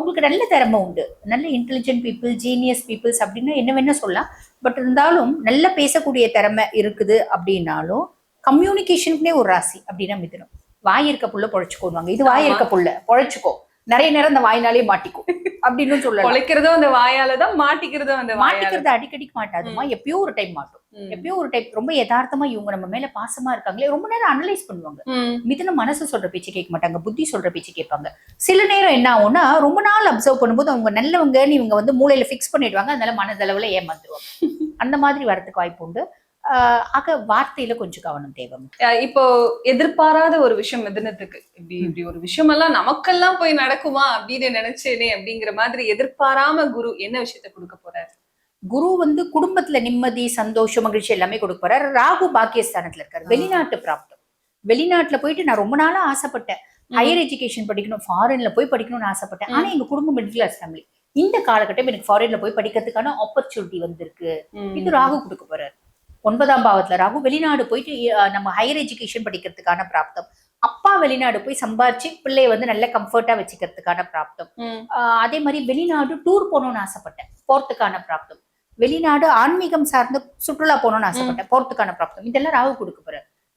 அவங்களுக்கு நல்ல திறமை உண்டு, நல்ல இன்டெலிஜென்ட் பீப்புள், ஜீனியஸ் பீப்புள்ஸ் அப்படின்னு என்ன வேணா சொல்லலாம். பட் இருந்தாலும் நல்லா பேசக்கூடிய திறமை இருக்குது அப்படின்னாலும் கம்யூனிகேஷனுக்குனே ஒரு ராசி அப்படின்னா மிதுனம். வாய் இருக்க புள்ள பொழைச்சுக்கோவாங்க, இது வாய் இருக்க புள்ள பொழைச்சுக்கோ, நிறைய நேரம் அந்த வாயினாலே மாட்டிக்கும் அப்படின்னு சொல்லலாம். பொழைக்கிறதும் அந்த வாயாலதான், மாட்டிக்கிறதும் அந்த மாட்டிக்கிறது அடிக்கடி மாட்டாதுமா, எப்பயோ ஒரு டைம் மாட்டும். எப்பயோ ஒரு டைம் ரொம்ப யதார்த்தமா இவங்க நம்ம மேல பாசமா இருக்காங்களே ரொம்ப நேரம் அனலைஸ் பண்ணுவாங்க. மிதுனம் மனசு சொல்ற பேச்சு கேட்க மாட்டாங்க, புத்தி சொல்ற பேச்சு கேட்பாங்க. சில நேரம் என்ன ஆகும்னா ரொம்ப நாள் அப்சர்வ் பண்ணும்போது அவங்க நல்லவங்கன்னு இவங்க வந்து மூளையில பிக்ஸ் பண்ணிடுவாங்க, அதனால மனதளவுல ஏமாந்துருவாங்க. அந்த மாதிரி வரதுக்கு வாய்ப்பு உண்டு. ஆக வார்த்தையில கொஞ்சம் கவனம் தேவை. இப்போ எதிர்பாராத ஒரு விஷயம் மிதுனத்துக்கு, இப்படி ஒரு விஷயம் எல்லாம் நமக்கெல்லாம் போய் நடக்குமா அப்படின்னு நினைச்சேனே அப்படிங்கிற மாதிரி எதிர்பாராம குரு என்ன விஷயத்த கொடுக்க போறாரு? குரு வந்து குடும்பத்துல நிம்மதி, சந்தோஷம், மகிழ்ச்சி எல்லாமே கொடுக்க போறாரு. ராகு பாக்கியஸ்தானத்துல இருக்காரு. வெளிநாட்டு பிராப்தம். வெளிநாட்டுல போயிட்டு நான் ரொம்ப நாளா ஆசைப்பட்டேன், ஹையர் எஜுகேஷன் படிக்கணும், ஃபாரின்ல போய் படிக்கணும்னு ஆசைப்பட்டேன். ஆனா எங்க குடும்பம் மிடில் கிளாஸ் ஃபேமிலி. இந்த காலகட்டம் எனக்கு ஃபாரின்ல போய் படிக்கிறதுக்கான ஆப்பர்ச்சுனிட்டி வந்திருக்கு. இது ராகு கொடுக்க போறாரு. 9ஆம் பாவத்துல ராகு. வெளிநாடு போயிட்டு நம்ம ஹையர் எஜுகேஷன் படிக்கிறதுக்கான பிராப்தம். அப்பா வெளிநாடு போய் சம்பாரிச்சு பிள்ளைய வந்து நல்ல கம்ஃபர்ட்டா வச்சுக்கிறதுக்கான பிராப்தம். அதே மாதிரி வெளிநாடு டூர் போகணும்னு ஆசைப்பட்டேன், போறதுக்கான பிராப்தம். வெளிநாடு ஆன்மீகம் சார்ந்த சுற்றுலா போகணும்னு ஆசைப்பட்டேன், போறதுக்கான பிராப்தம். இதெல்லாம் ராகு கொடுக்க போறாரு.